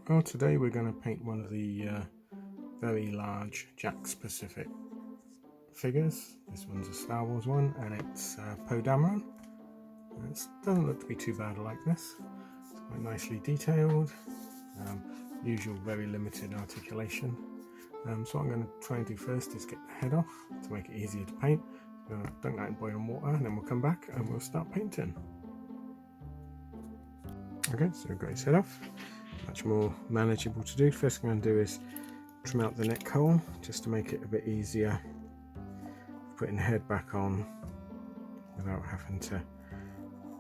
Well, today we're going to paint one of the very large Jakks Pacific figures. This one's a Star Wars one, and it's Poe Dameron. It doesn't look to be too bad like this. It's quite nicely detailed. Usual very limited articulation. So what I'm going to try and do first is get the head off to make it easier to paint. I'm going to dunk that in boiling water, and then we'll come back and we'll start painting. Okay, so we've got his head off. Much more manageable to do. First thing I'm going to do is trim out the neck hole just to make it a bit easier putting the head back on without having to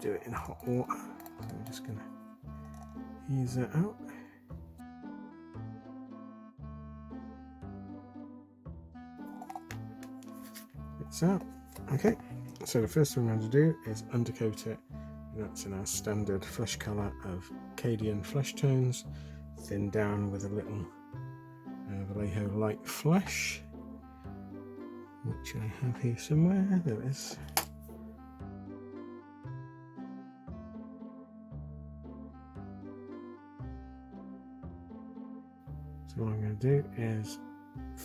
do it in hot water. So I'm just going to ease that out. It's out. Okay, so the first thing I'm going to do is undercoat it. That's in our standard flesh colour of Cadian flesh tones, thinned down with a little Vallejo light flesh, which I have here somewhere. There it is. So what I'm going to do is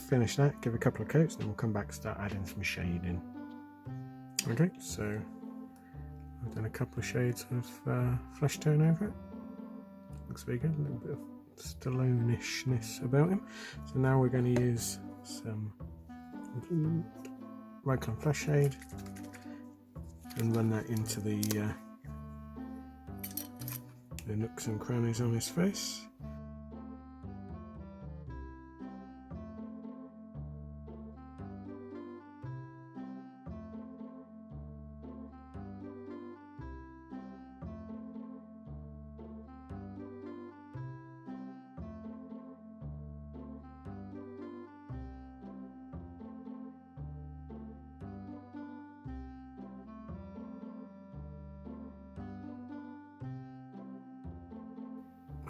finish that, give a couple of coats, then we'll come back and start adding some shading. Okay, so I've done a couple of shades of flesh tone over it. Looks very good, a little bit of Stallone-ishness about him. So now we're going to use some Rycon flesh shade and run that into the nooks and crannies on his face.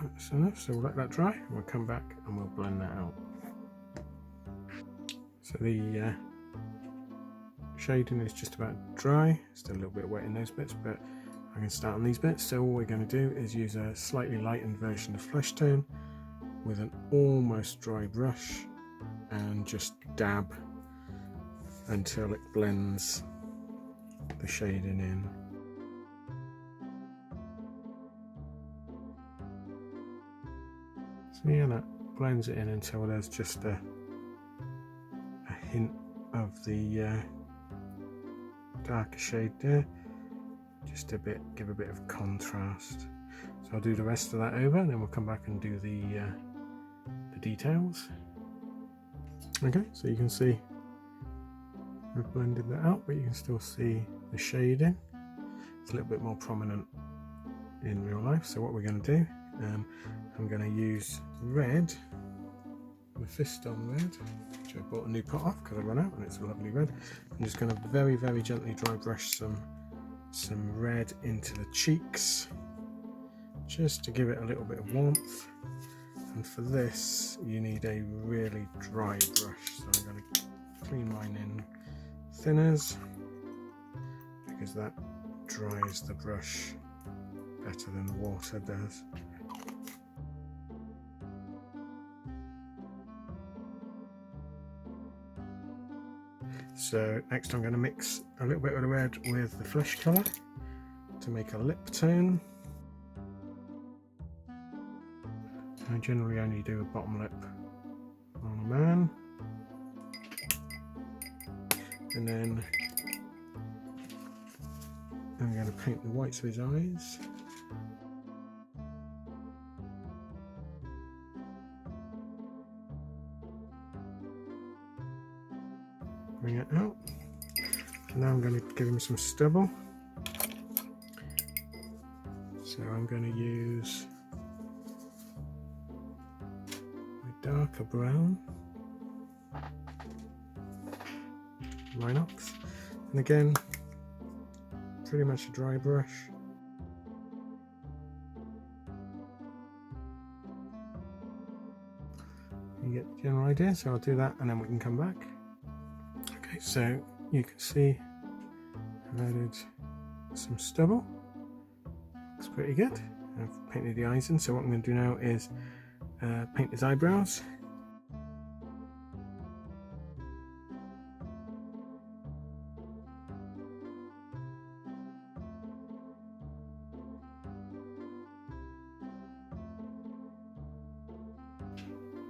That's enough, so we'll let that dry and we'll come back and we'll blend that out. So the shading is just about dry, still a little bit wet in those bits, but I can start on these bits. So all we're going to do is use a slightly lightened version of flesh tone with an almost dry brush and just dab until it blends the shading in. So yeah, that blends it in until there's just a hint of the darker shade there, just give a bit of contrast. So I'll do the rest of that over, and then we'll come back and do the details. Okay, so you can see we've blended that out, but you can still see the shading. It's a little bit more prominent in real life. So what we're going to do, I'm going to use red, the fist on red, which I bought a new pot off because I run out and it's a lovely red. I'm just going to very, very gently dry brush some red into the cheeks, just to give it a little bit of warmth. And for this, you need a really dry brush. So I'm going to clean mine in thinners because that dries the brush better than water does. So next I'm going to mix a little bit of the red with the flesh colour to make a lip tone. I generally only do a bottom lip on a man, and then I'm going to paint the whites of his eyes. Bring it out. Now I'm going to give him some stubble. So I'm going to use my darker brown Rhinox, and again pretty much a dry brush. You get the general idea, so I'll do that and then we can come back. Okay, so you can see I've added some stubble. Looks pretty good. I've painted the eyes in, so what I'm going to do now is paint his eyebrows.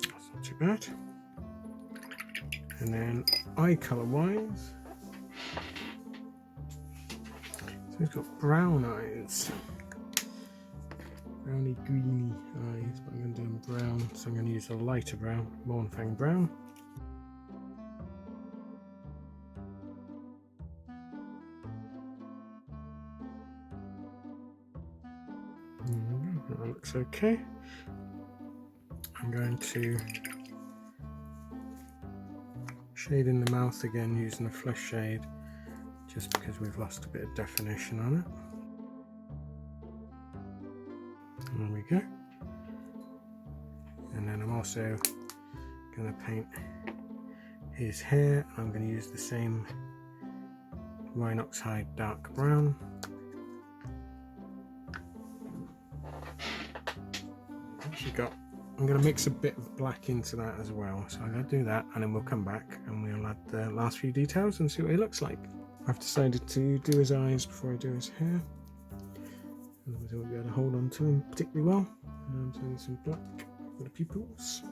That's not too bad. And then eye colour wise, so he's got brown eyes, browny greeny eyes, but I'm going to do them brown, so I'm going to use a lighter brown, Mornfang brown. That looks okay. I'm going to shade in the mouth again using a flesh shade, just because we've lost a bit of definition on it. There we go. And then I'm also going to paint his hair. I'm going to use the same Rhinox hide dark brown. I'm going to mix a bit of black into that as well, so I'm going to do that, and then we'll come back and we'll add the last few details and see what he looks like. I've decided to do his eyes before I do his hair, otherwise I won't be able to hold on to him particularly well. So I need some black for the pupils.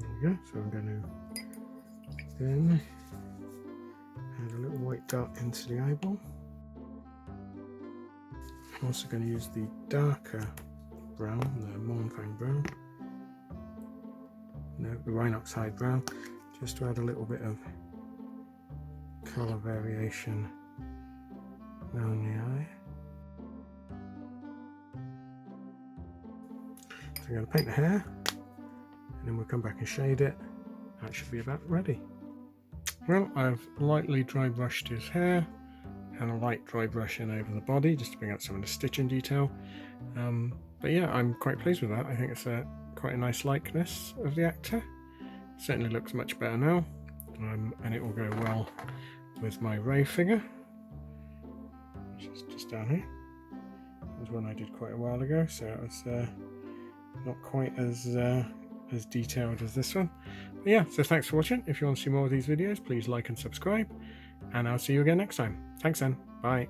There we go, so I'm going to then add a little white dot into the eyeball. I'm also going to use the darker brown, the Mornfang brown, no, the Rhinox hide brown, just to add a little bit of colour variation around the eye. So I'm going to paint the hair, and then we'll come back and shade it. That should be about ready. Well, I've lightly dry brushed his hair and a light dry brush in over the body just to bring out some of the stitching detail. But yeah, I'm quite pleased with that. I think it's quite a nice likeness of the actor. Certainly looks much better now, and it will go well with my Ray figure, which is just down here. That was one I did quite a while ago, so it was not quite as detailed as this one. But yeah, so thanks for watching. If you want to see more of these videos, please like and subscribe, and I'll see you again next time. Thanks then, bye.